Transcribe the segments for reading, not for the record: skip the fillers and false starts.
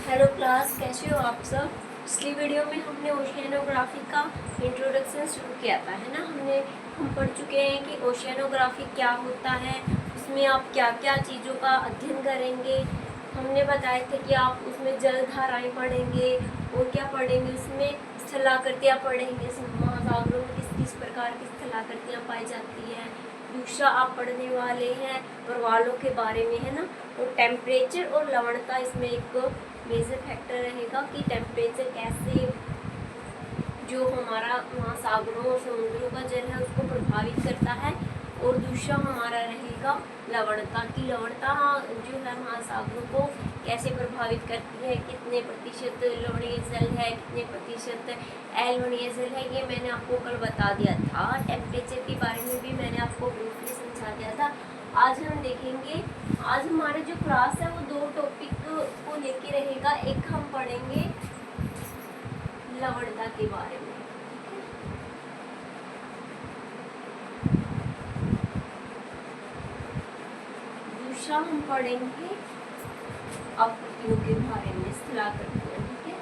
Hello class, कैसे हो आप सब। पिछली वीडियो में हमने ओशियनोग्राफी का इंट्रोडक्शन शुरू किया था, है ना। हम पढ़ चुके हैं कि ओशियनोग्राफी क्या होता है, उसमें आप क्या क्या चीज़ों का अध्ययन करेंगे। हमने बताए थे कि आप उसमें जल धाराएँ पढ़ेंगे और क्या पढ़ेंगे, उसमें स्थलाकृतियाँ पढ़ेंगे, महासागरों में किस किस प्रकार की स्थलाकृतियाँ पाई जाती हैं। दूसरा आप पढ़ने वाले हैं प्रवालों के बारे में, है ना। और टेम्परेचर और लवणता इसमें एक मेजर फैक्टर रहेगा कि टेम्परेचर कैसे जो हमारा महासागरों और समुद्रों का जल है उसको प्रभावित करता है। और दूसरा हमारा रहेगा लवणता की लवणता जो है महासागरों को कैसे प्रभावित करती है, कितने प्रतिशत लवणीय जल है, कितने प्रतिशत अलवणीय जल है, ये मैंने आपको कल बता दिया था। टेम्परेचर के बारे में भी मैंने आपको ब्रीफली समझा दिया था। आज हम देखेंगे, आज हमारे जो क्लास है वो दो टॉपिक को लेके रहेगा। एक हम पढ़ेंगे लवणता के बारे में, दूसरा हम पढ़ेंगे आकृतियों के बारे में, स्थलाकृतियां, ठीक है।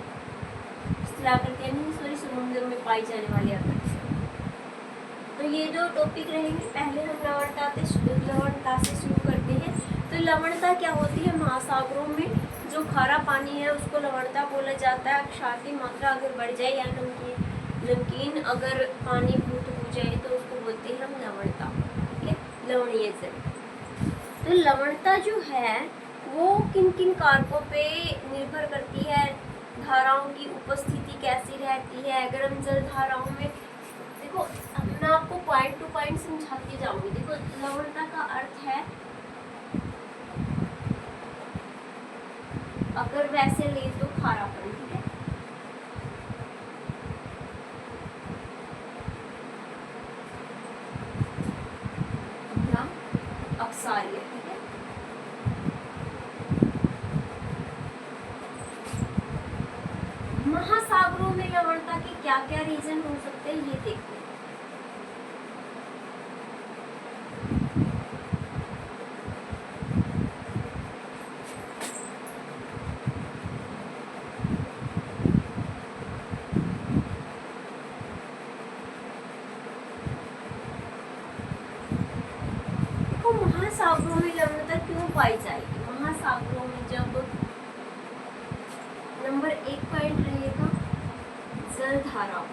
स्थलाकृतियां नहीं, सॉरी, समुद्र में पाई जाने वाली आकृतियां। तो ये जो टॉपिक रहेंगे, पहले हम लवणता से शुरू करते हैं। तो लवणता क्या होती है, महासागरों में जो खारा पानी है उसको लवणता बोला जाता है। क्षार की मात्रा अगर बढ़ जाए या नमकीन अगर पानी भूत हो जाए तो उसको बोलते हैं हम लवणता, ठीक है, लवणीय जल। तो लवणता जो है वो किन किन कारकों पे निर्भर करती है, धाराओं की उपस्थिति कैसी रहती है। गर्म जल धाराओं में देखो, मैं आपको पॉइंट टू पॉइंट समझाती जाऊंगी। देखो, लवणता का अर्थ है, अगर वैसे ले तो खारापन, ठीक है। या अक्सारियत, ठीक है। महासागरों में लवणता के क्या क्या रीजन हो सकते हैं, ये देखो। महासागरों में लवणता क्यों पाई जाएगी। महासागरों में जब नंबर 1 पॉइंट रहेगा जल धाराओं।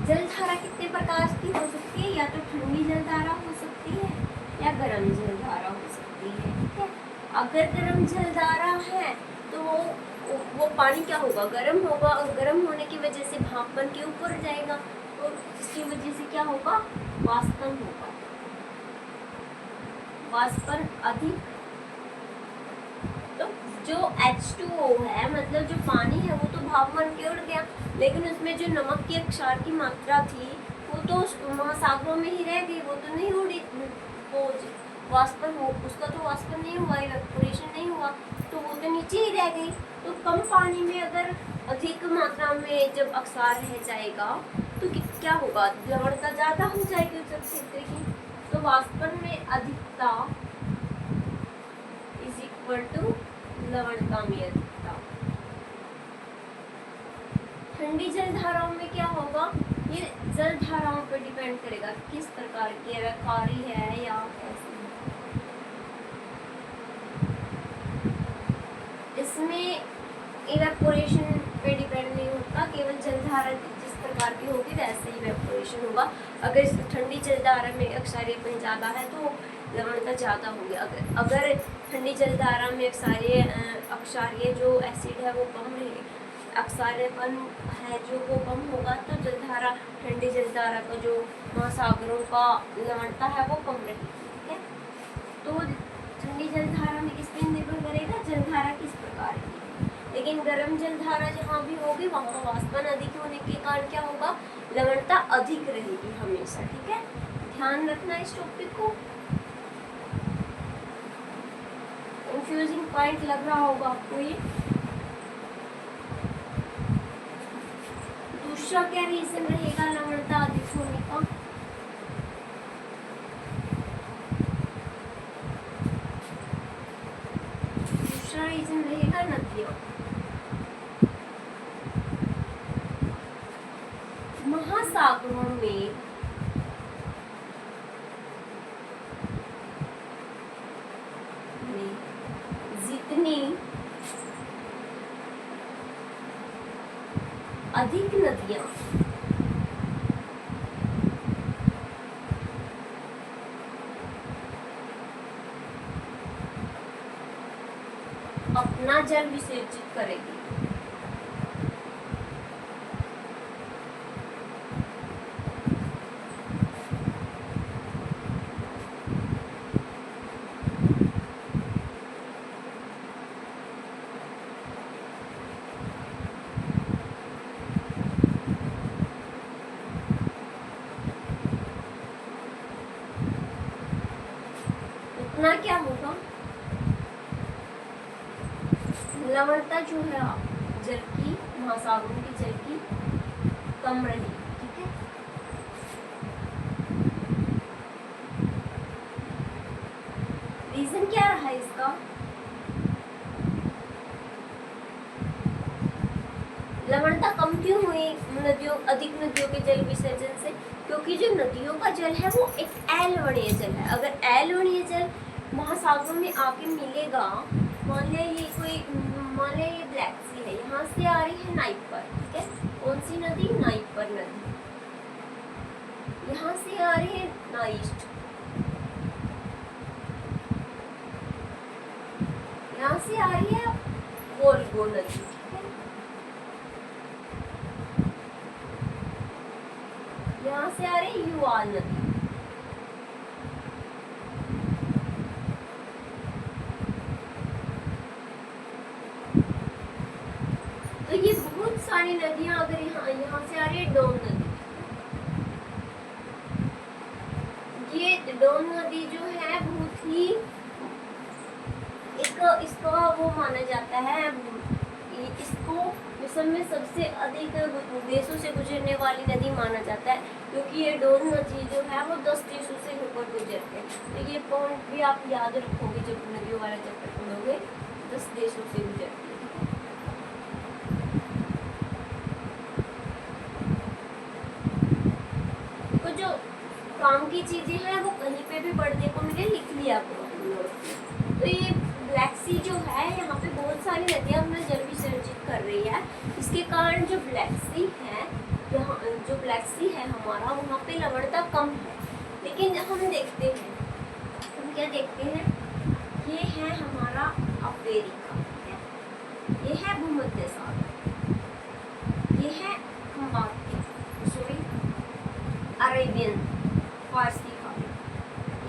जल धारा कितने प्रकार की हो सकती है, या तो ठंडी जल धारा हो सकती है या गर्म जल धारा हो सकती है, ठीक है। अगर गर्म जल धारा है तो वो पानी क्या होगा, गर्म होगा, और गर्म होने की वजह से भाप बन के ऊपर जाएगा और इसकी वजह से क्या होगा, वाष्पन होगा। वाष्पन अधिक, तो जो H2O है, मतलब जो पानी है वो तो भाप बन के उड़ गया, लेकिन उसमें जो नमक की क्षार की मात्रा थी वो तो महासागरों में ही रह गई, वो तो नहीं उड़ी, वो वाष्पन हो, उसका तो वाष्पन नहीं हुआ, इवेपोरेशन नहीं हुआ, तो वो तो नीचे ही रह गई। तो कम पानी में अगर अधिक मात्रा में जब अक्सार रह जाएगा तो क्या होगा, लवणता ज़्यादा हो जाएगी उस क्षेत्र की। तो वाष्पन में अधिकता इज इक्वल टू लवणता में अधिकता। ठंडी जल धाराओं में क्या होगा, ये जल धाराओं पर डिपेंड करेगा किस प्रकार की है, खारी है या कैसी है। इसमें इवेपोरेशन पे डिपेंड नहीं होता, केवल जल धारा जिस प्रकार की होगी वैसे ही इवेपोरेशन होगा। अगर ठंडी जल धारा में अक्षारीयपन ज़्यादा है तो लवणता ज़्यादा होगी। अगर ठंडी जल धारा में अक्षारीय जो एसिड है वो कम रहे, अक्सारीयपन है जो वो कम होगा, तो जलधारा, ठंडी जलधारा का जो महासागरों का लवणता है वो कम रहेगी, ठीक है। तो ठंडी जलधारा में किस पे निर्भर करेगा, जलधारा किस प्रकार की। लेकिन गर्म जलधारा जहाँ भी होगी वहाँ वाष्पन अधिक होने के कारण क्या होगा, लवणता अधिक रहेगी हमेशा, ठीक है। ध्यान रखना इस टॉपिक को। कंफ्यूजिंग पॉइंट लग रहा होगा आपको ये। दूसरा क्या रीजन रहेगा लवणता अधिक होने का, रीजन रहेगा नदियाँ। महासागरों में जितनी अधिक नदियाँ अपना जल विसर्जित करेगी, उतना क्या होगा, लवणता जो है जल की, महासागरों की जल की कम रहेगी। ठीक है, रीजन क्या रहा इसका, लवणता कम क्यों हुई नदियों, अधिक नदियों के जल विसर्जन से? क्योंकि जो नदियों का जल है वो एक अलवणीय जल है। अगर अलवणीय जल महासागरों में आके मिलेगा, मान लिया ये ब्लैक सी है, यहाँ से आ रही है नाइपर, ठीक है, कौन सी नदी, नाइपर नदी, यहाँ से आ रही है नाइस्ट, यहाँ से आ रही है वोल्गो नदी, ठीक है, यहाँ से आ रही है युआल नदी। तो ये बहुत सारी नदियां, अगर यहाँ से आ रही है डोन नदी, ये डोन नदी जो है बहुत ही एक इसको वो माना जाता है, इसको विश्व में सबसे अधिक देशों से गुजरने वाली नदी माना जाता है, क्योंकि ये डोन नदी जो है वो 10 देशों से होकर गुजरते हैं। तो ये पॉइंट भी आप याद रखोगे जब नदियों वाला चैप्टर पढ़ोगे, 10 देशों से गुजरती है। तो जो काम की चीजें हैं वो कहीं पे भी पढ़ने को मिले, लिख लिया करो। तो ये ब्लैक सी जो है, यहाँ पे बहुत सारी नदियाँ अपना जल विसर्जित कर रही है। इसके कारण जो ब्लैक सी है, यहाँ जो ब्लैक सी है हमारा, वहाँ पे लवणता कम है। लेकिन हम देखते हैं, हम क्या देखते हैं, ये है हमारा अफ्रीका, ये है भूमध्य सागर, ये है अरेबियन फारसी खाड़ी,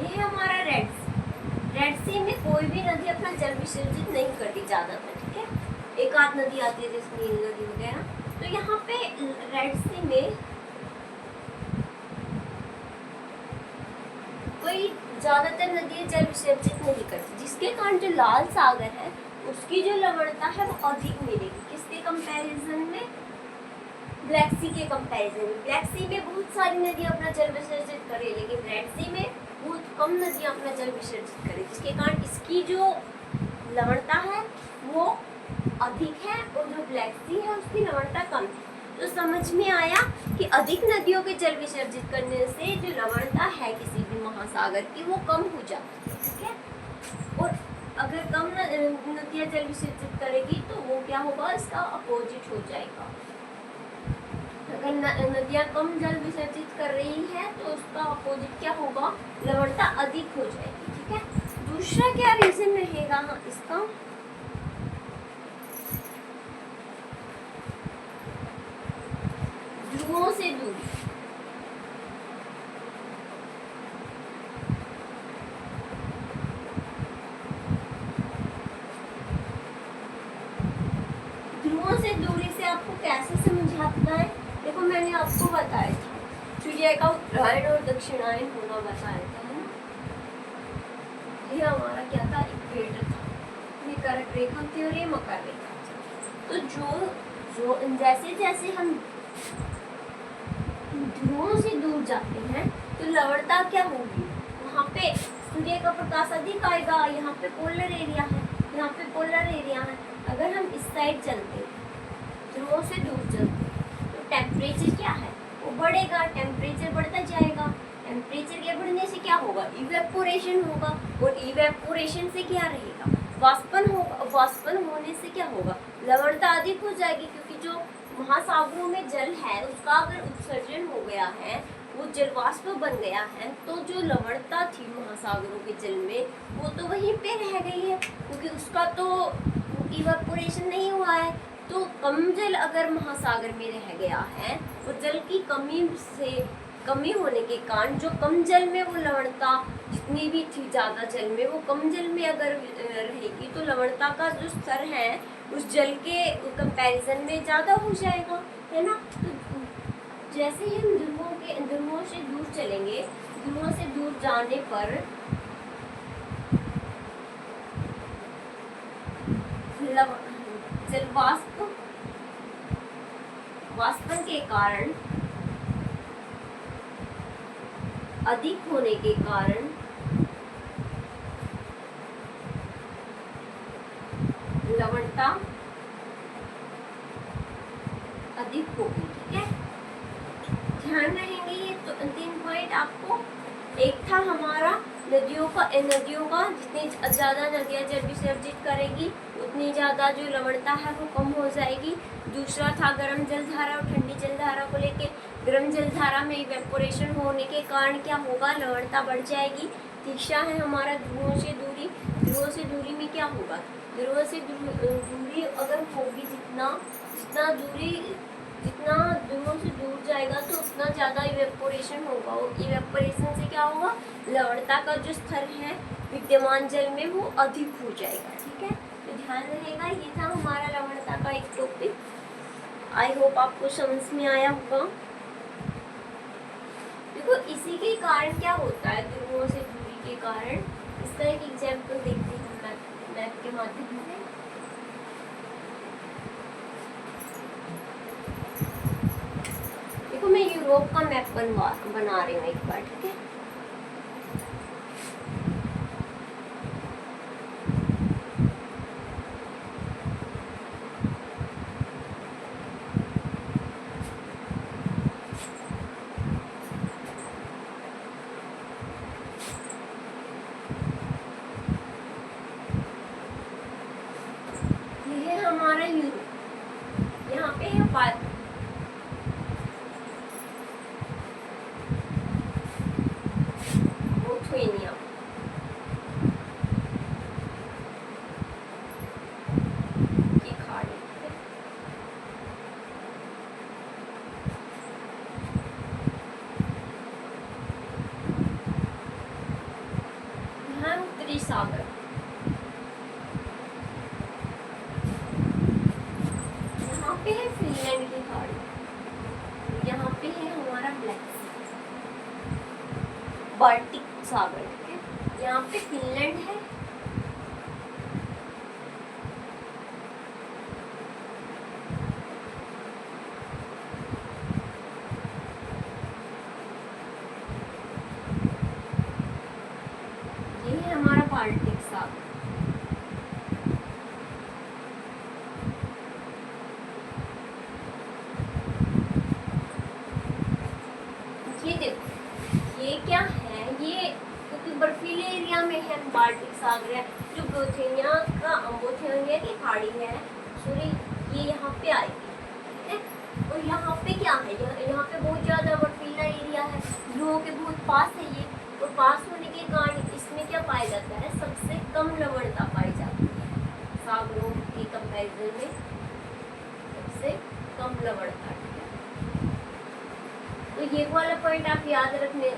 ये है हमारा रेड सी में कोई भी नदी अपना जल विसर्जित नहीं करती ज़्यादातर, ठीक है, एक आध नदी आती है जैसे नील नदी वगैरह। तो यहाँ पे रेड सी में कोई ज़्यादातर नदियाँ जल विसर्जित नहीं करती, जिसके कारण जो लाल सागर है उसकी जो लवणता है वो अधिक मिलेगी। किसके कंपैरिजन में, ब्लैक सी के कंपैरिजन में। ब्लैक सी में बहुत सारी नदियाँ अपना जल विसर्जित करें, लेकिन रेड सी में बहुत कम नदियाँ अपना जल विसर्जित करें, जिसके कारण इसकी जो लवणता है वो अधिक है और जो ब्लैक सी है उसकी लवणता कम है। तो समझ में आया कि अधिक नदियों के जल विसर्जित करने से जो लवणता है किसी भी महासागर की वो कम हो जाती है, ठीक है। और अगर कम नदियाँ जल विसर्जित करेगी तो वो क्या होगा, इसका अपोजिट हो जाएगा। अगर नदियाँ कम जल विसर्जित कर रही है तो उसका अपोजिट क्या होगा, लवणता अधिक हो जाएगी, ठीक है। दूसरा क्या रीजन रहेगा इसका, ध्रुवों से दूरी। ध्रुवों से दूरी से आपको कैसे समझाता है, देखो मैंने आपको बताया था सूर्य का उत्तरायण और दक्षिणायन होना बताया था, है ना। ये हमारा क्या था, इक्वेटर था, ये कर्क रेखा थी और ये मकर रेखा थी। तो जो जैसे जैसे हम ध्रुवों से दूर जाते हैं तो लवणता क्या होगी, वहाँ पे सूर्य का प्रकाश अधिक आएगा, यहाँ पे पोलर एरिया है यहाँ पे पोलर एरिया है। अगर हम इस साइड चलते, ध्रुवों से दूर चलते, तो टेम्परेचर क्या है, वो बढ़ेगा, टेम्परेचर बढ़ता जाएगा। टेम्परेचर के बढ़ने से क्या होगा, इवेपोरेशन होगा, और इवेपोरेशन से क्या रहेगा, वाष्पन होगा। वाष्पन होने से क्या होगा, लवणता अधिक हो जाएगी, क्योंकि जो महासागरों में जल है उसका अगर उत्सर्जन हो गया है, वो जल वाष्प बन गया है, तो जो लवणता थी महासागरों के जल में वो तो वहीं पे रह गई है, क्योंकि उसका तो इवेपोरेशन नहीं हुआ है। तो कम जल अगर महासागर में रह गया है, तो जल की कमी होने के कारण जो कम जल में वो लवणता जितनी भी थी, ज़्यादा जल में, वो कम जल में अगर रहेगी तो लवणता का जो स्तर है उस जल के कंपैरिजन में ज़्यादा हो जाएगा, है ना। तो जैसे ही हम ध्रुवों से दूर चलेंगे, ध्रुवों से दूर जाने पर जल वाष्पन के कारण अधिक होने के कारण लवणता अधिक होगी, ठीक है। ध्यान रहेंगे ये तो 3 पॉइंट आपको। एक था हमारा नदियों का जितनी ज़्यादा नदियाँ जल विसर्जित करेगी उतनी ज़्यादा जो लवणता है वो कम हो जाएगी। दूसरा था गर्म जलधारा और ठंडी जलधारा को लेके। गर्म जलधारा में इवेपोरेशन होने के कारण क्या होगा, लवणता बढ़ जाएगी। तीसरा है हमारा ध्रुवों से दूरी। ध्रुवों से दूरी में क्या होगा, ध्रुवों से दूरी अगर होगी जितना ध्रुवों से दूर जाएगा तो उतना ज़्यादा इवेपोरेशन होगा, और इवेपोरेशन से क्या होगा, लवणता का जो स्तर है विद्यमान जल में वो अधिक हो जाएगा, ठीक है। तो ध्यान रहेगा, ये था हमारा लवणता का एक टॉपिक। आई होप आपको समझ में आया होगा। देखो इसी के कारण क्या होता है, ध्रुवों से दूरी के कारण, इसका एक एग्जाम्पल देखते हैं मैप के माध्यम से। देखो मैं यूरोप का मैप बना रही हूँ एक बार, ठीक है। ये है हमारा यूरोप, यहाँ पे है लिथुआनिया, की खाड़ी, यहाँ उत्तरी सागर, यहाँ पे है फिनलैंड की खाड़ी, यहाँ पे है हमारा ब्लैक सी, बाल्टिक सागर, ठीक है। यहाँ पे फिनलैंड है, ये है हमारा बाल्टिक सागर। ये देखो ये क्या है, ये क्योंकि बर्फीले एरिया में है बाल्टिक सागर है, जो बोथेनिया की खाड़ी है, सॉरी ये यहाँ पे आएगी, ठीक है। और यहाँ पे क्या है, यहाँ पे बहुत ज़्यादा बर्फीला एरिया है, ध्रुवों के बहुत पास है ये, और पास होने के कारण इसमें क्या पाया जाता है, सबसे कम लवणता पाई जाती है सागरों के कंपैरिजन में, सबसे कम लवणता, ठीक है। तो ये वाला पॉइंट आप याद रखने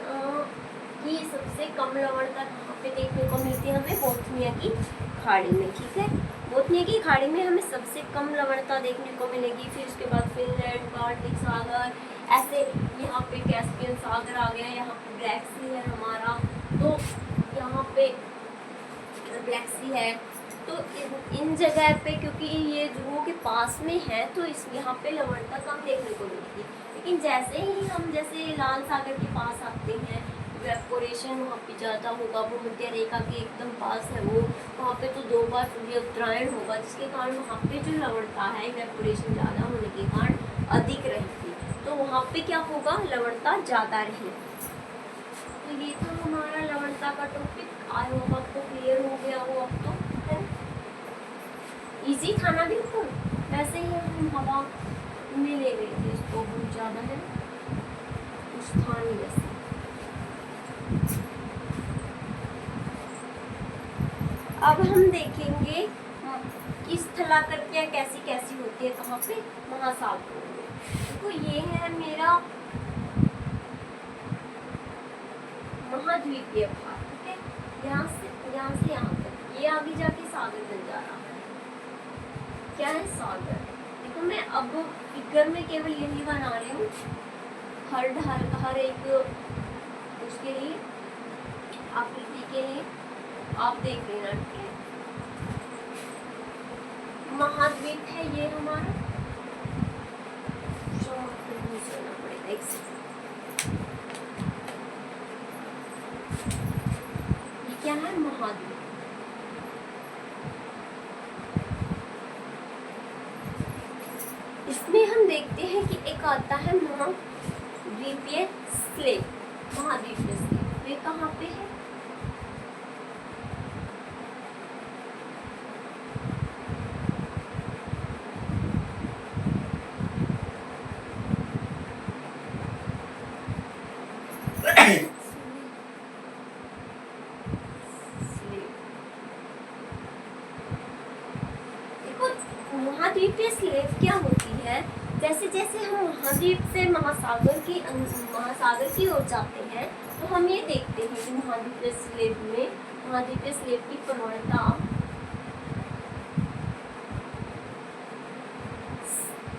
कि सबसे कम लवणता कहाँ पे देखने को मिलती है, हमें बोथनिया की खाड़ी में, ठीक है। बोथनिया की खाड़ी में हमें सबसे कम लवणता देखने को मिलेगी। फिर उसके बाद फिनलैंड, बाल्टिक सागर, ऐसे यहाँ पे कैस्पियन सागर आ गया, यहाँ पे ब्लैक सी है हमारा, तो यहाँ पे ब्लैक सी है। तो इन जगह पे क्योंकि ये ध्रुवों के पास में है तो इस यहाँ पे लवणता कम देखने को मिलेगी। लेकिन जैसे ही हम जैसे लाल सागर के पास आते हैं, इवेपोरेशन पोजीशन वहाँ पे ज़्यादा होगा, वो मध्य रेखा के एकदम पास है वो, वहाँ पे तो 2 बार सूर्य उत्तरायण होगा, जिसके कारण वहाँ पे जो लवणता है इवेपोरेशन ज़्यादा होने के कारण अधिक रहेगी, तो वहाँ पे क्या होगा, लवणता ज़्यादा रहेगी। तो ये था हमारा लवणता का टॉपिक। आई होप आपको क्लियर हो गया हो अब तो, है इजी था ना बिल्कुल। वैसे ही हम हवा में ले गए थे इसको, बहुत ज़्यादा है कुछ था नहीं वैसे। अब हम देखेंगे कि स्थलाकृतियाँ कैसी कैसी होती है, कहाँ पे, महासागरों में। तो ये है मेरा महाद्वीपीय भाग, ठीक है, यहाँ से यहाँ तक, ये आगे जाके सागर बन जा रहा है। क्या है, सागर। देखो मैं अब फिगर में केवल यही बना रही हूँ, हर एक उसके लिए, आकृति के लिए आप देख लेना, ठीक है। महाद्वीप है ये हमारा, पड़ेगा एक सेकंड। क्या है, महाद्वीप। इसमें हम देखते हैं कि एक आता है महाद्वीपीय स्लेट, महाद्वीपीय स्लेट, ये कहाँ पे है, महाद्वीपीय स्लेट क्या होती है, जैसे जैसे हम महाद्वीप से महासागर की ओर जाते हैं, तो हम ये देखते हैं कि महाद्वीपीय स्लेट की प्रवणता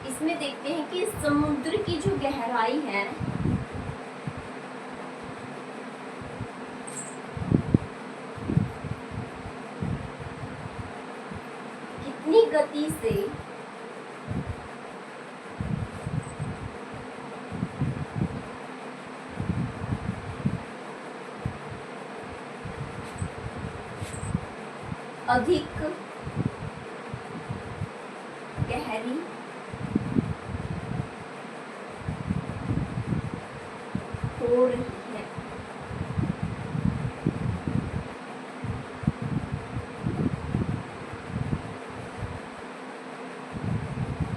इसमें देखते हैं कि समुद्र की जो गहराई है, कितनी गति से अधिक गहरी हो रही है।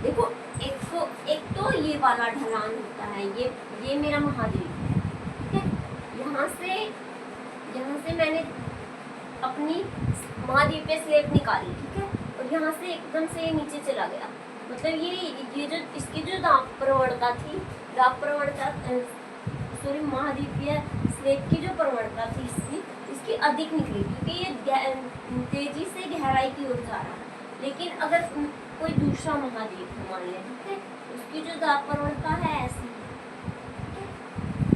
देखो एक तो ये वाला ढलान होता है, ये मेरा महाद्वीप है, ठीक है। यहाँ से मैंने अपनी महाद्वीपीय स्लेट निकाली, ठीक है, और यहाँ से एकदम से नीचे चला गया, मतलब ये जो इसकी जो दाब प्रवणता थी, सॉरी महाद्वीपीय स्लेट की जो प्रवणता थी इसकी अधिक निकली, क्योंकि ये तेजी से गहराई की ओर जा रहा है। लेकिन अगर कोई दूसरा महाद्वीप मान लें, ठीक है, उसकी जो दाब प्रवणता है ऐसी,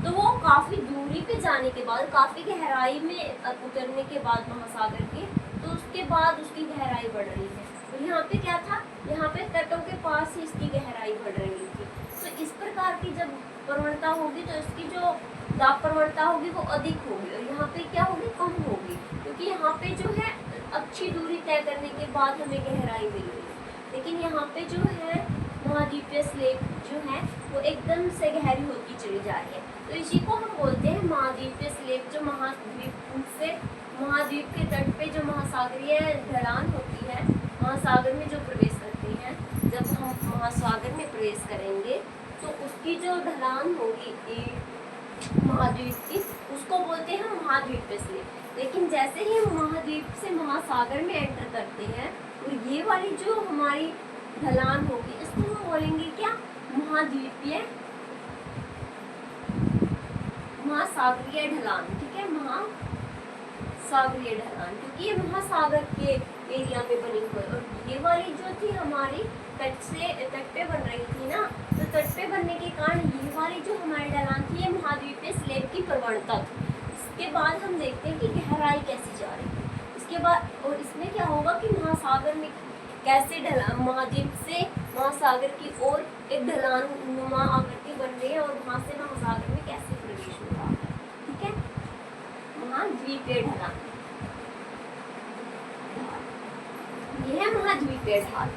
तो वो काफी दूरी पे जाने के बाद, काफी गहराई में उतरने के बाद महासागर के, तो उसके बाद उसकी गहराई बढ़ रही है। तो यहाँ पे क्या था, यहाँ पे तटों के पास ही इसकी गहराई बढ़ रही थी। तो इस प्रकार की जब प्रवणता होगी तो इसकी जो दाब प्रवणता होगी वो अधिक होगी, और यहाँ पे क्या होगी, कम होगी, क्योंकि यहाँ पे जो है अच्छी दूरी तय करने के बाद हमें गहराई मिल रही है। लेकिन यहाँ पे जो है महाद्वीपीय स्लेट जो है वो एकदम से गहरी होती चली जा रही है। तो इसी को हम बोलते हैं महाद्वीपीय स्लेट, जो महाद्वीप के तट पे जो महासागरीय ढलान होती है, महासागर में जो प्रवेश करते हैं, जब हम महासागर में प्रवेश करेंगे तो उसकी जो ढलान होगी महाद्वीप की, उसको बोलते हैं महाद्वीपीय स्लेट। लेकिन जैसे ही हम महाद्वीप से महासागर में एंटर करते हैं, और ये वाली जो हमारी ढलान होगी, इसको हम बोलेंगे क्या, महासागरीय ढलान, ठीक है, महासागरीय ढलान, क्योंकि ये महासागर के एरिया में बनी हुई है। और ये वाली जो थी हमारी तट पे बन रही थी ना, तो तट पे बनने के कारण ये वाली जो हमारी ढलान थी, ये महाद्वीपीय स्लेट की प्रवणता थी। इसके बाद हम देखते हैं कि गहराई कैसी जा रही है। इसके बाद और इसमें क्या होगा कि महासागर में कैसे ढलान, महाद्वीप से महासागर की ओर एक ढलान नुमा आकृति बन रही है, और वहाँ से महासागर में कैसे प्रवेश हो रहा है, ठीक है। महाद्वीपीय ढलान, ये है महाद्वीपीय ढाल,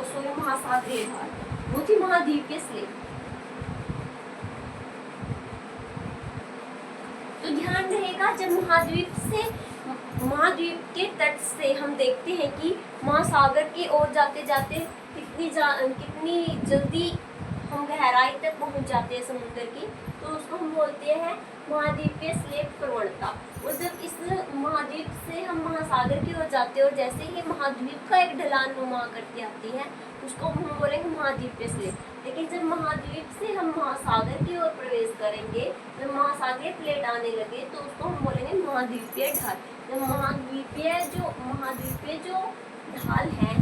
सॉरी महासागरीय ढाल, वो थी महाद्वीपीय स्लेट। तो ध्यान रहेगा जब महाद्वीप के तट से हम देखते हैं कि महासागर की ओर जाते जाते कितनी जल्दी हम गहराई तक पहुंच जाते हैं समुद्र की, तो उसको हम बोलते हैं महाद्वीपीय स्लेट प्रवणता। और जब इस महाद्वीप से हम महासागर की ओर जाते हैं और जैसे ही महाद्वीप का एक ढलान नुमा करती आती है, उसको हम बोलेंगे महाद्वीपीय स्लेट। लेकिन जब महाद्वीप से हम महासागर की ओर प्रवेश करेंगे, जब महासागरीय प्लेट आने लगे, तो उसको हम बोलेंगे महाद्वीपीय ढाल। जब महाद्वीपीय जो ढाल है,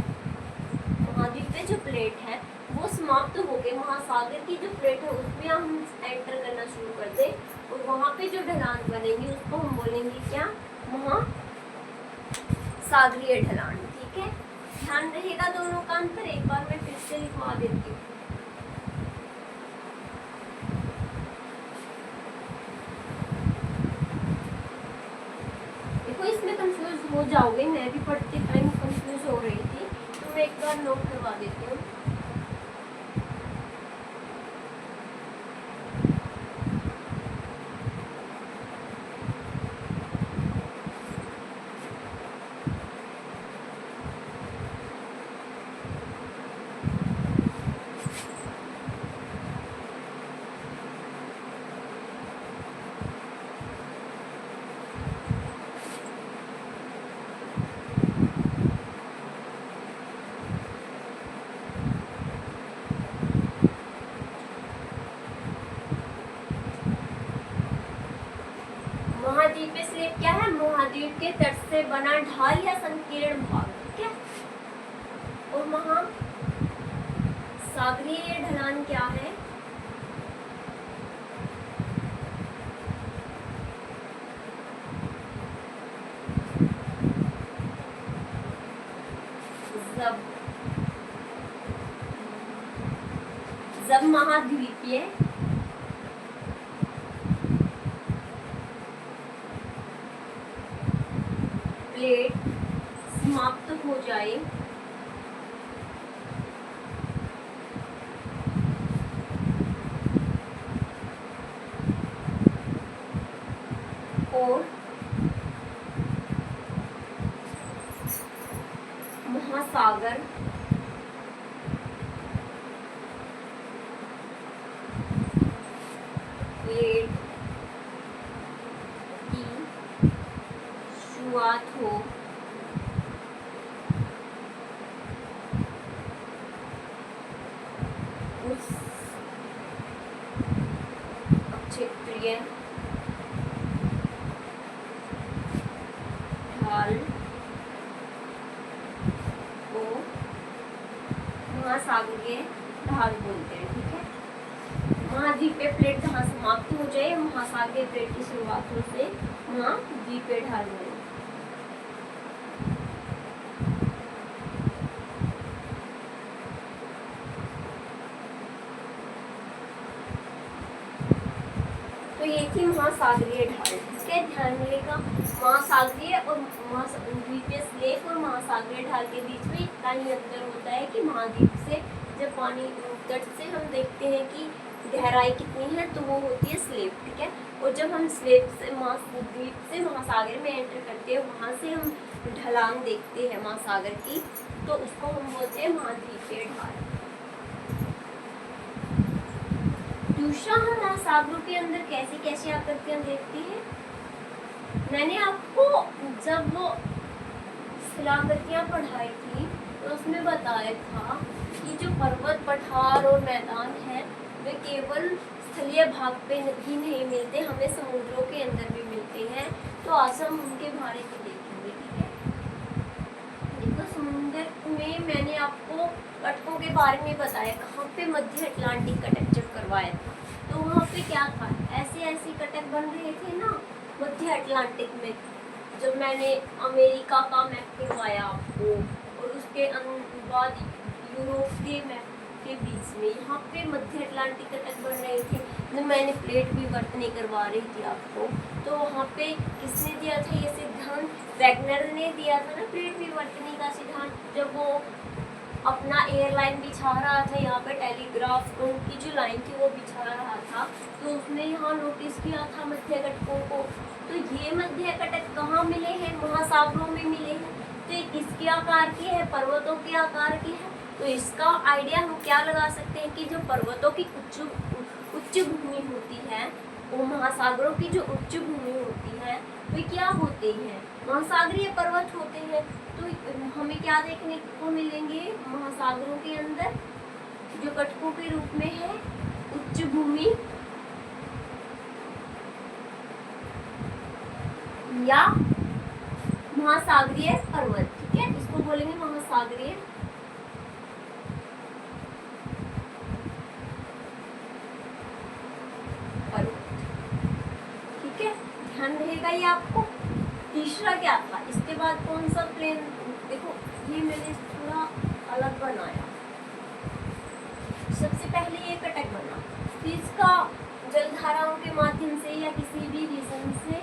महाद्वीपीय जो प्लेट है वो समाप्त हो गए, महासागर की जो प्लेट है उसमें हम एंटर करना शुरू कर दे और वहाँ पे जो ढलान बनेंगी उसको हम बोलेंगे क्या, महासागरीय ढलान। ठीक है, ध्यान रहेगा दोनों का अंतर। एक बार मैं फिर से लिखवा देती हूँ। देखो इसमें कंफ्यूज हो जाओगे, मैं भी पढ़ते टाइम कंफ्यूज हो रही थी, तो मैं एक बार नोट करवा देती हूँ। महाद्वीपीय स्लेट क्या है, महाद्वीप के तट से बना ढाल या संकीर्ण भाग। ठीक है, और महासागरीय ढलान क्या है, जब महाद्वीपीय प्लेट समाप्त हो जाए और महासागर प्लेट की शुरुआत हो, उस क्षेत्रीय ढाल को महासागरीय ढाल बोलते हैं। ठीक है, महाद्वीपीय प्लेट जहाँ समाप्त हो जाए, महासागरीय प्लेट की शुरुआत हो से महाद्वीपीय ढाल बने। तो ये थी महासागरीय ढाल। ठीक है, ध्यान मिलेगा महासागरीय और महाद्वीपीय स्लेट और महासागरीय ढाल के बीच में इतना ही अंतर होता है कि महाद्वीप से जब पानी तट से हम देखते हैं कि गहराई कितनी है, तो वो होती है स्लेट। ठीक है, और जब हम स्लेट से महाद्वीप से महासागर में एंटर करते हैं, वहाँ से हम ढलान देखते हैं महासागर की, तो उसको हम बोलते हैं महाद्वीपीय ढाल। दूसरा, हम महासागरों के अंदर कैसी कैसी आकृतियां देखते हैं। मैंने आपको जब वो शिलाकृतियां पढ़ाई थी तो उसमें बताया था कि जो पर्वत, पठार और मैदान हैं वे केवल स्थलीय भाग पे ही नहीं मिलते, हमें समुद्रों के अंदर भी मिलते हैं। तो आज हम उनके बारे में देखेंगे। ठीक है, देखो समुद्र में मैंने आपको कटकों के बारे में बताया, कहाँ पे मध्य अटलांटिक कटक जब करवाया था, तो वहाँ पे क्या था, ऐसे ऐसे कटक बन रहे थे ना मध्य अटलांटिक में। जब मैंने अमेरिका का मैप करवाया आपको और उसके बाद यूरोप के मैप के बीच में यहाँ पे मध्य अटलांटिक कटक बन रहे थे। जब मैंने प्लेट भी वर्तनी करवा रही थी आपको, तो वहाँ पे किसने दिया दिया था ये सिद्धांत? वैगनर ने दिया था ना प्लेट विवर्तनी का सिद्धांत, जब वो अपना एयरलाइन बिछा रहा था यहाँ पे, टेलीग्राफ उनकी जो लाइन थी वो बिछा रहा था, तो उसने यहाँ नोटिस किया था मध्य कटकों को। तो ये मध्य कटक कहाँ मिले हैं? महासागरों में मिले हैं। तो ये किसके आकार की है? पर्वतों के आकार की है। तो इसका आइडिया हम क्या लगा सकते हैं कि जो पर्वतों की उच्च भूमि होती है, वो महासागरों की जो उच्च भूमि होती है वे क्या होते हैं? महासागरीय पर्वत होते हैं। तो हमें क्या देखने को मिलेंगे महासागरों के अंदर? जो कटकों के रूप में है उच्च भूमि या महासागरीय पर्वत। ठीक है, इसको बोलेंगे महासागरीय पर्वत। ठीक है, ध्यान रहेगा ये आपको। तीसरा क्या था? इसके बाद कौन सा प्लेन? देखो ये मैंने थोड़ा अलग बनाया। सबसे पहले ये कटक बना, फिर इसका जलधाराओं के माध्यम से या किसी भी रीजन से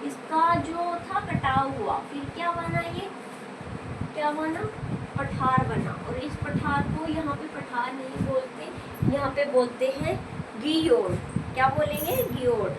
इसका जो था कटाव हुआ, फिर क्या बना? ये क्या बना? पठार बना। और इस पठार को यहाँ पे पठार नहीं बोलते, यहाँ पे बोलते हैं गियोड। क्या बोलेंगे? गियोड।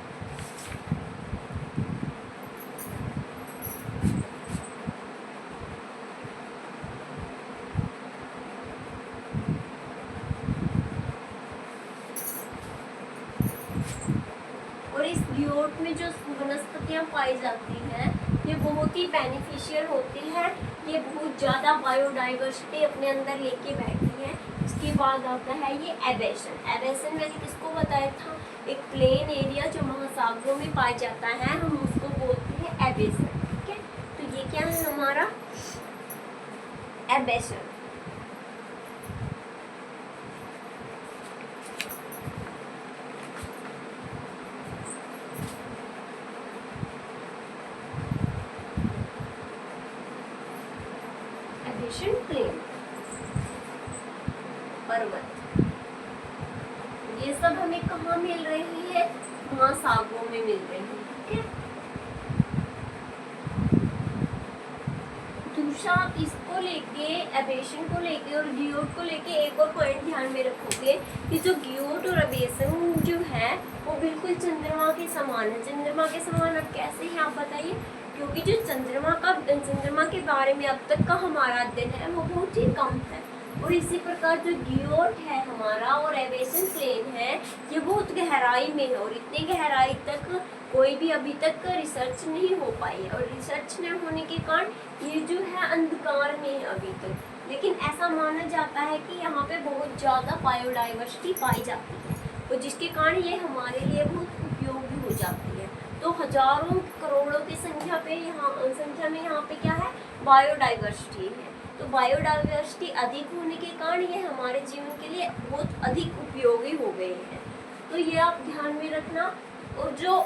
और इस गियोड में जो वनस्पतियाँ पाई जाती हैं ये बहुत ही बेनिफिशियल होती हैं। ये बहुत ज़्यादा बायोडाइवर्सिटी अपने अंदर लेके बैठी है। इसके बाद आता है ये एबेशन। एबेशन मैंने किसको बताया था? एक प्लेन एरिया जो महासागरों में पाया जाता है, हम उसको बोलते हैं एबेशन। ठीक है, तो ये क्या है हमारा? एबेशन। प्लेन पर्वत, ये सब हमें कहाँ मिल रही है? महासागरों में मिल रही है। ठीक है, दूसरा इसको लेके, एबेशन को लेके और गियोड को लेके एक और पॉइंट ध्यान में रखोगे कि जो गियोड और एबेशन जो है वो बिल्कुल चंद्रमा के समान है। चंद्रमा के समान अब कैसे हैं आप बताइए? क्योंकि जो चंद्रमा के बारे में अब तक का हमारा अध्ययन है वो बहुत ही कम है, और इसी प्रकार जो गियोड है हमारा और एबेशन प्लेन है ये बहुत गहराई में है, और इतनी गहराई तक कोई भी अभी तक रिसर्च नहीं हो पाई है, और रिसर्च न होने के कारण ये जो है अंधकार में है अभी तक। लेकिन ऐसा माना जाता है कि यहाँ पे बहुत ज़्यादा बायोडाइवर्सिटी पाई जाती है, और जिसके कारण ये हमारे लिए बहुत उपयोगी हो जाती है। तो हजारों करोड़ों की संख्या में यहाँ पे क्या है? बायोडाइवर्सिटी है। तो बायोडाइवर्सिटी अधिक होने के कारण ये हमारे जीवन के लिए बहुत अधिक उपयोगी हो गए हैं। तो ये आप ध्यान में रखना। और जो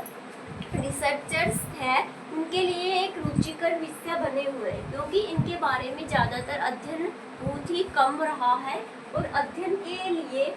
रिसर्चर्स हैं उनके लिए एक रुचिकर विषय बने हुए हैं, क्योंकि इनके बारे में ज़्यादातर अध्ययन बहुत ही कम रहा है, और अध्ययन के लिए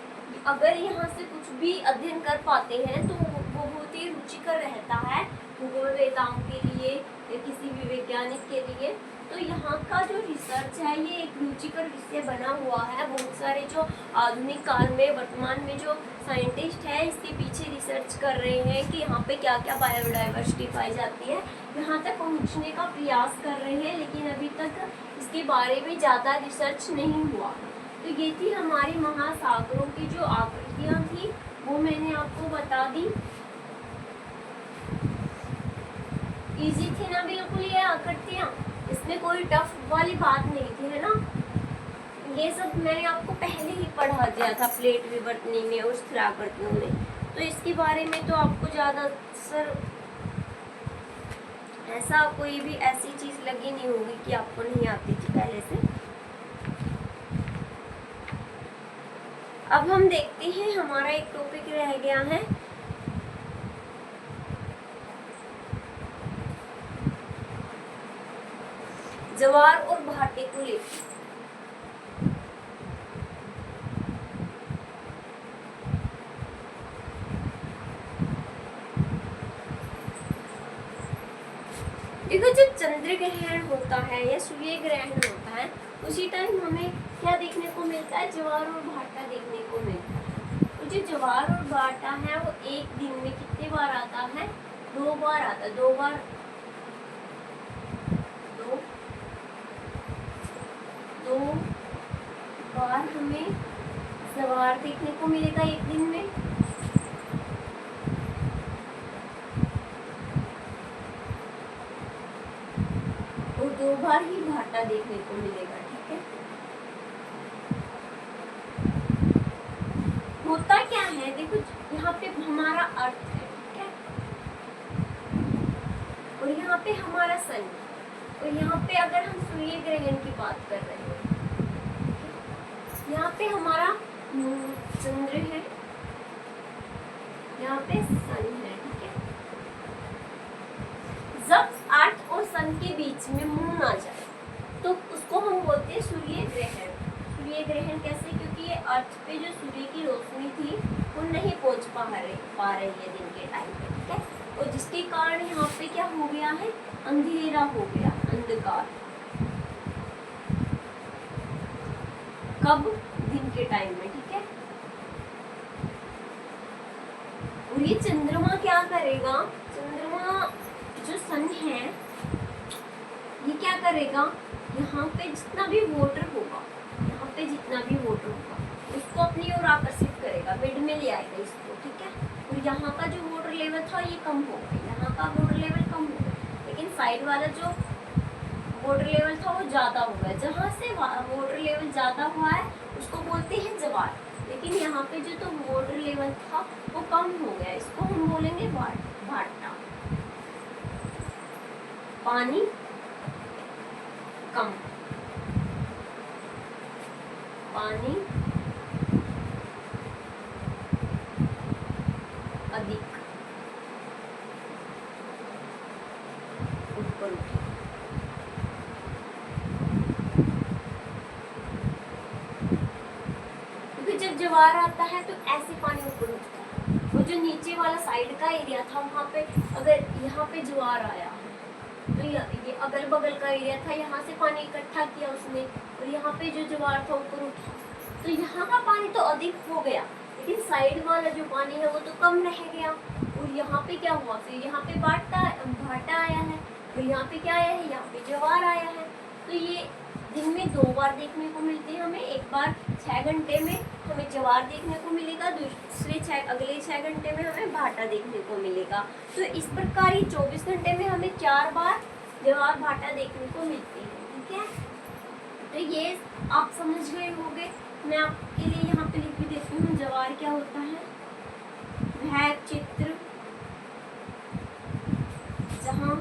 अगर यहाँ से कुछ भी अध्ययन कर पाते हैं तो वो बहुत ही रुचिकर रहता है भूगोल वेताओं के लिए या किसी भी वैज्ञानिक के लिए। तो यहाँ का जो रिसर्च है ये एक रुचिकर विषय बना हुआ है। बहुत सारे जो आधुनिक काल में वर्तमान में जो साइंटिस्ट हैं इसके पीछे रिसर्च कर रहे हैं कि यहाँ पे क्या क्या बायोडाइवर्सिटी पाई जाती है, यहाँ तक पहुँचने का प्रयास कर रहे हैं, लेकिन अभी तक इसके बारे में ज़्यादा रिसर्च नहीं हुआ। तो ये थी हमारी महासागरों की जो आकृतियाँ थी वो मैंने आपको बता दी। इजी थी ना बिल्कुल ये आकृतियाँ, इसमें कोई टफ वाली बात नहीं थी, है ना। ये सब मैंने आपको पहले ही पढ़ा दिया था प्लेट विवर्तनी में और स्थलाकृतियों में, तो इसके बारे में तो आपको ज़्यादा सर ऐसा कोई भी ऐसी चीज़ लगी नहीं होगी कि आपको नहीं आती थी पहले से। अब हम देखते हैं हमारा एक टॉपिक रह गया है ज्वार और भाटे को लेकर। देखो जब चंद्र ग्रहण होता है या सूर्य ग्रहण होता है उसी टाइम हमें क्या देखने को मिलता है, ज्वार और भाटा देखने को मिलता है। तो जो ज्वार और भाटा है वो एक दिन में कितने बार आता है, 2 बार आता है। दो बार हमें ज्वार देखने को मिलेगा एक दिन में, और 2 बार ही भाटा देखने को मिलेगा। ठीक है, होता क्या है देखो, यहाँ पे हमारा अर्थ है, ठीक है, और यहाँ पे हमारा सन, और यहाँ पे अगर हम सूर्य ग्रहण की बात कर रहे हैं, यहाँ पे हमारा चंद्र है, यहाँ पे सन है। ठीक है, जब अर्थ और सन के बीच में मून आ जाए तो उसको हम बोलते हैं सूर्य ग्रहण। सूर्य ग्रहण कैसे, क्योंकि ये अर्थ पे जो सूर्य की रोशनी थी वो नहीं पहुंच पा रही है दिन के टाइम पे। ठीक है, और जिसके कारण यहाँ पे क्या हो गया है, अंधेरा हो गया, अंधकार। कब, दिन के टाइम में। ठीक है, और ये चंद्रमा क्या करेगा, चंद्रमा जो सन है ये क्या करेगा, यहाँ पे जितना भी वाटर होगा, यहाँ पे जितना भी वाटर होगा उसको अपनी ओर आकर्षित करेगा, मिड में ले आएगा इसको। ठीक है, और यहाँ का जो वाटर लेवल था ये कम हो गया, यहाँ का वाटर लेवल कम हो गया, लेकिन साइड वाला जो वाटर लेवल था वो ज़्यादा हो गया। जहाँ से वाटर लेवल ज़्यादा हुआ है उसको बोलते हैं ज्वार, लेकिन यहाँ पे जो तो वाटर लेवल था वो कम हो गया, इसको हम बोलेंगे भाटा। पानी कम, पानी अधिक, ऊपर उठे। क्योंकि जब ज्वार आता है तो ऐसे पानी ऊपर उठता है, वो जो नीचे वाला साइड का एरिया था वहाँ पे, अगर यहाँ पे ज्वार आया तो ये अगल बगल का एरिया था, यहाँ से पानी इकट्ठा किया उसने, और यहाँ पे जो ज्वार था ऊपर उठा, तो यहाँ का पानी तो अधिक हो गया, लेकिन साइड वाला जो पानी है वो तो कम रह गया। और यहाँ पे क्या हुआ, फिर यहाँ पे भाटा आया है, फिर यहाँ पे क्या आया है, यहाँ पे ज्वार आया है। तो ये दिन में 2 बार देखने को मिलते हैं हमें, एक बार 6 घंटे में हमें ज्वार देखने को मिलेगा, अगले 6 घंटे में हमें भाटा देखने को मिलेगा। तो इस प्रकार ही 24 घंटे में हमें 4 बार ज्वार भाटा देखने को मिलते हैं। ठीक है, तो ये आप समझ गए होंगे। मैं आपके लिए यहाँ पे लिख भी देती हूँ, ज्वार क्या होता है। वह चित्र जहाँ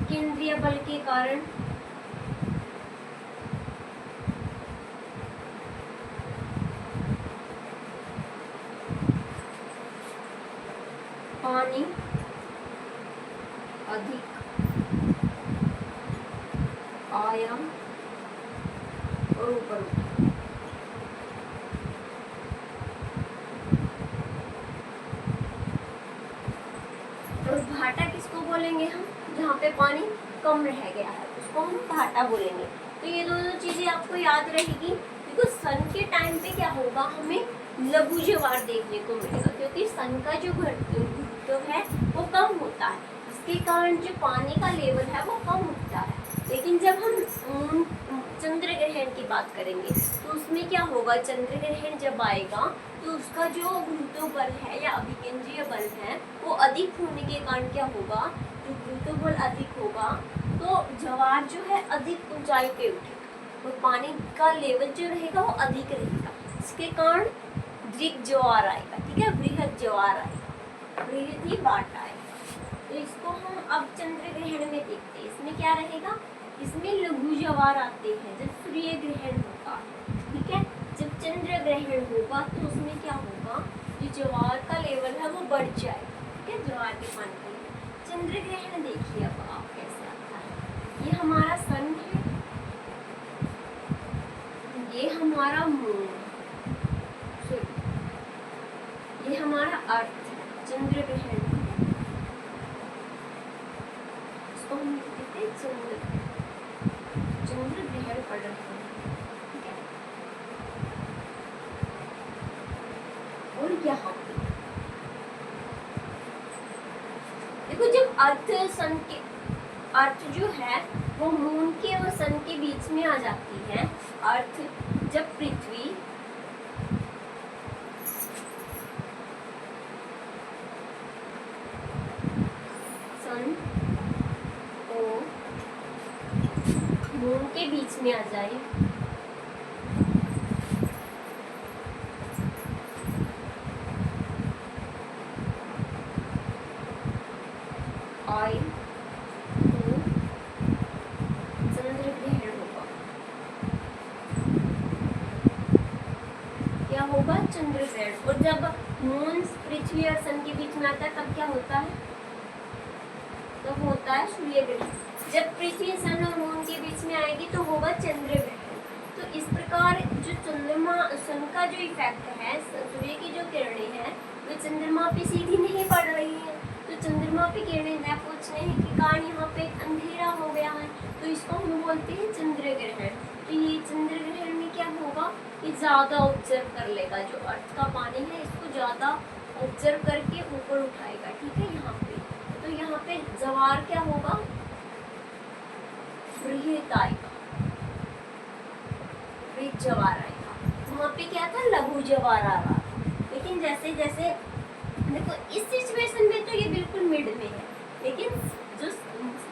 केंद्रीय बल के कारण पानी अधिक आया और ऊपर उठा। और भाटा किसको बोलेंगे हम, जहाँ पे पानी कम रह गया है उसको हम भाटा बोलेंगे। तो ये दोनों चीजें आपको याद रहेगी। देखो सन के टाइम पे क्या होगा, हमें लघु ज्वार देखने को मिलेगा, क्योंकि सन का जो घनत्व है वो कम होता है, इसके कारण जो पानी का लेवल है वो कम उठता है। लेकिन जब हम चंद्र ग्रहण की बात करेंगे तो उसमें क्या होगा, चंद्र ग्रहण जब आएगा तो उसका जो गुरुत्व बल है या अभिकेंद्रीय बल है वो अधिक होने के कारण क्या होगा, जो गुरुत्व बल अधिक होगा तो ज्वार जो है अधिक ऊंचाई पे उठेगा और पानी का लेवल जो रहेगा वो अधिक रहेगा। इसके कारण दृढ़ ज्वार आएगा। ठीक है, बृहद ज्वार आएगा, बृहद ही भाटा आएगा। तो इसको हम अब चंद्र ग्रहण में देखते हैं। इसमें क्या रहेगा, इसमें लघु ज्वार आते हैं जब सूर्य ग्रहण होगा। ठीक है, जब चंद्र ग्रहण होगा तो उसमें क्या होगा, जो ज्वार का लेवल है वो बढ़ जाएगा। ठीक है, ज्वार के पानी का लेवल। चंद्र ग्रहण देखिए अब आप कैसे आता है। ये हमारा सन है, ये हमारा मून, अर्थ, चंद्र ग्रहण, इसको हम कहते हैं चंद्र ग्रहण पड़ रहा है, ठीक है। और यहाँ पे देखो, जब अर्थ जो है वो मून के और सन के बीच में आ जाती है। अर्थ, जब पृथ्वी सन और मून के बीच में आ जाए, तो चंद्र ग्रहण होगा। क्या होगा? चंद्र ग्रहण। और जब मून पृथ्वी और सन के बीच में आता है तब क्या होता है? तब होता है सूर्य ग्रहण। जब पृथ्वी सन और मून के बीच में आएगी तो होगा चंद्र ग्रहण। तो इस प्रकार जो चंद्रमा सन का जो इफेक्ट है, सूर्य की जो किरणें हैं वो चंद्रमा पे सीधी नहीं पड़ रही है, तो चंद्रमा पे किरणें न पहुंचने के कारण यहाँ पे अंधेरा हो गया है, तो इसको हम बोलते हैं चंद्र ग्रहण। तो ये चंद्र ग्रहण में क्या होगा, ये ज्यादा ऑब्जर्व कर लेगा, जो अर्थ का पानी है इसको ज्यादा ऑब्जर्व करके ऊपर उठाएगा, ठीक है। यहाँ पे तो यहाँ पे जवार क्या होगा? बृहत आएगा, बृहत जवार आएगा। वहाँ पे क्या था? लघु जवार आ रहा था। लेकिन जैसे जैसे देखो, इस सिचुएशन में तो ये बिल्कुल मिड में है, लेकिन जो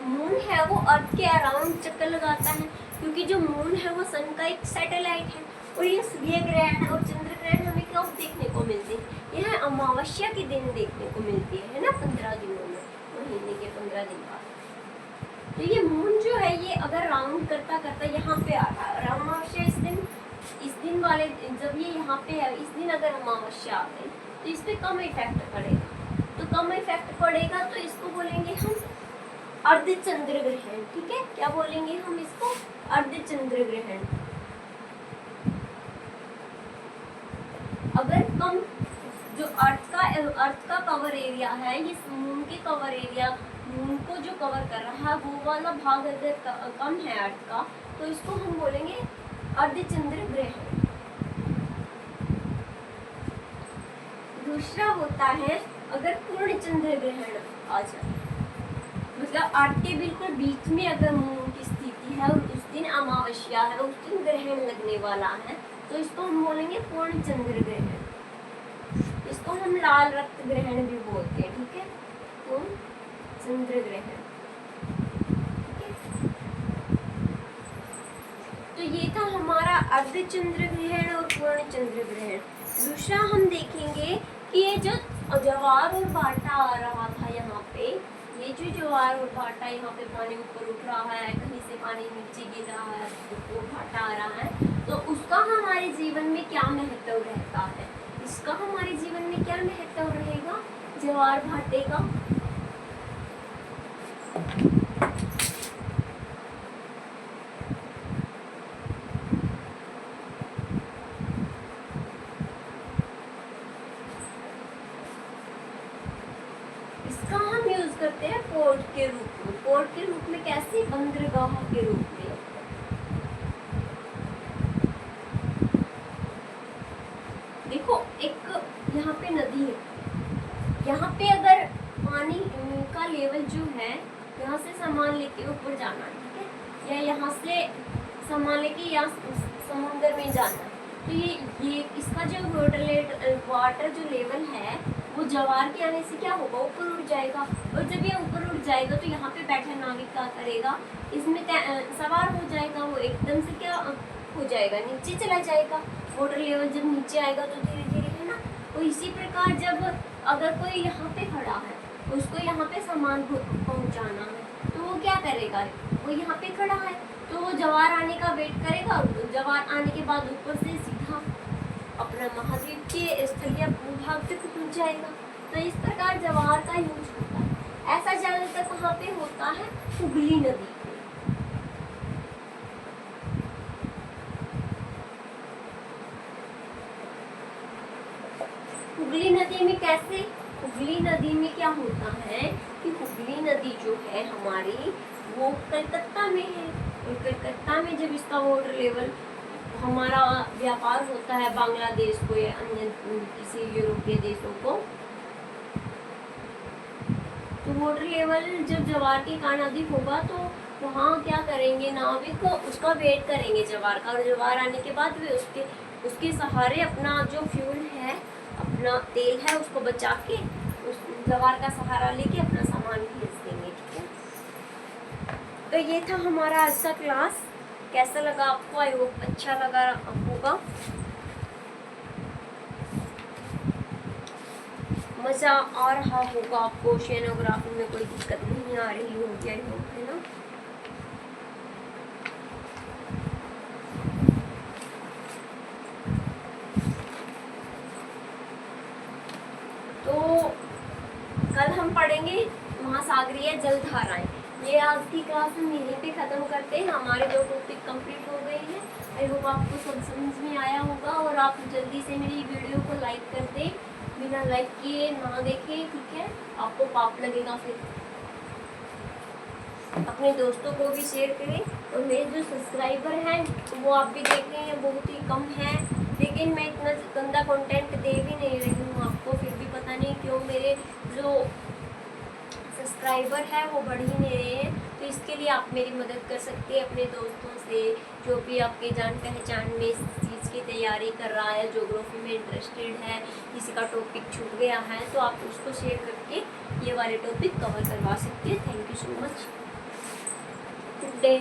मून है वो अर्थ के अराउंड चक्कर लगाता है, क्योंकि जो मून है वो सन का एक सैटेलाइट है। और ये सूर्य ग्रहण और चंद्र ग्रहण हमें कब देखने को मिलते हैं? यह अमावस्या के दिन देखने को मिलती है ना, 15 दिनों में, महीने के 15 दिन बाद। तो ये मून जो है ये अगर राउंड करता करता यहाँ पे आ रहा है, और अमावस्या इस दिन वाले जब ये यहाँ पे है, इस दिन अगर अमावस्या आ गई तो इस पे कम इफेक्ट पड़ेगा। तो कम इफेक्ट पड़ेगा तो इसको बोलेंगे हम अर्धचंद्र ग्रहण, ठीक है। क्या बोलेंगे हम इसको? अर्धचंद्र ग्रहण। अगर कम जो अर्थ का कवर एरिया है, ये मून के कवर एरिया, मून को जो कवर कर रहा है वो वाला भाग अगर कम है अर्थ का, तो इसको हम बोलेंगे अर्धचंद्र ग्रहण। दूसरा होता है अगर पूर्ण चंद्र ग्रहण आ जाए, मतलब अर्थ के बिल्कुल बीच में अगर मून की स्थिति है और उस दिन अमावस्या है, उस दिन ग्रहण लगने वाला है, तो इसको हम बोलेंगे पूर्ण चंद्र ग्रहण। इसको हम लाल रक्त ग्रहण भी बोलते हैं, ठीक है। पूर्ण चंद्र ग्रहण, तो ये था हमारा अर्धचंद्र ग्रहण और पूर्ण चंद्र ग्रहण। दूसरा हम देखेंगे कि ये जो ज्वार और भाटा आ रहा था यहाँ पे, ये जो ज्वार और भाटा, यहाँ पे पानी ऊपर उठ रहा है, कहीं से पानी नीचे गिर रहा है, तो भाटा आ रहा है, तो उसका हमारे जीवन में क्या महत्व रहता है? इसका हमारे जीवन में क्या महत्व रहेगा ज्वार भाटे का? इसका हम यूज करते हैं पोर्ट के रूप में। पोर्ट के रूप में कैसे? बंदरगाह के रूप में। देखो, एक यहाँ पे नदी है, यहाँ पे अगर पानी का लेवल जो है, यहाँ से सामान लेके ऊपर जाना, ठीक है, या यहाँ से सामान लेके यहाँ समुद्र में जाना, तो ये इसका जो वाटर जो लेवल है वो ज्वार के आने से क्या होगा? ऊपर उठ जाएगा। और जब ये ऊपर उठ जाएगा तो यहाँ पे बैठा नाविक क्या करेगा? इसमें सवार हो जाएगा, वो एकदम से क्या हो जाएगा? नीचे चला जाएगा। वाटर लेवल जब नीचे आएगा तो धीरे धीरे, है ना। तो इसी प्रकार जब अगर कोई यहाँ पे खड़ा है, उसको यहाँ पे सामान पहुँचाना है, तो वो क्या करेगा? वो यहाँ पे खड़ा है तो वो ज्वार आने का वेट करेगा, और ज्वार आने के बाद ऊपर से सीधा अपना महाद्वीप के स्थलीय भूभाग तक पहुँच जाएगा। तो इस प्रकार ज्वार का यूज होता है। ऐसा ज्यादातर कहाँ पे होता है? हुगली नदी पे। हुगली नदी में कैसे, हुगली नदी में क्या होता है कि हुगली नदी जो है हमारी वो कलकत्ता में है, और कलकत्ता में जब इसका वाटर लेवल, हमारा व्यापार होता है बांग्लादेश को या अन्य किसी यूरोपीय देशों को, तो वाटर लेवल जब ज्वार के कारण अधिक होगा तो वहाँ क्या करेंगे नाविक, उसका वेट करेंगे ज्वार का, और ज्वार आने के बाद वे उसके सहारे अपना जो फ्यूल है, अपना तेल है, उसको बचा के उस ज्वार का सहारा लेके अपना सामान भेज देंगे। ठीक है, तो ये था हमारा आज का क्लास। कैसा लगा आपको? आई होप अच्छा लगा होगा, मज़ा आ रहा होगा आपको, ओशियनोग्राफी में कोई दिक्कत नहीं आ रही होगी, आई होप, है ना। तो कल हम पढ़ेंगे महासागरीय जलधाराएं। ये आज की क्लास हम यहीं पे ख़त्म करते हैं, हमारे 2 टॉपिक कंप्लीट हो गए हैं। आई होप आपको सब समझ में आया होगा, और आप जल्दी से मेरी वीडियो को लाइक कर दें, बिना लाइक किए ना देखें। ठीक है, आपको पाप लगेगा। फिर अपने दोस्तों को भी शेयर करें, और मेरे जो सब्सक्राइबर हैं वो आप भी देख रहे हैं बहुत ही कम है, लेकिन मैं इतना गंदा कंटेंट दे भी नहीं रही हूँ आपको, फिर भी पता नहीं क्यों मेरे जो सब्सक्राइबर है वो बढ़ ही नहीं रहे हैं। तो इसके लिए आप मेरी मदद कर सकते हैं अपने दोस्तों से, जो भी आपके जान पहचान में इस चीज़ की तैयारी कर रहा है, ज्योग्राफी में इंटरेस्टेड है, किसी का टॉपिक छूट गया है, तो आप उसको शेयर करके ये वाले टॉपिक कवर करवा सकते हैं। Thank you so much, good day.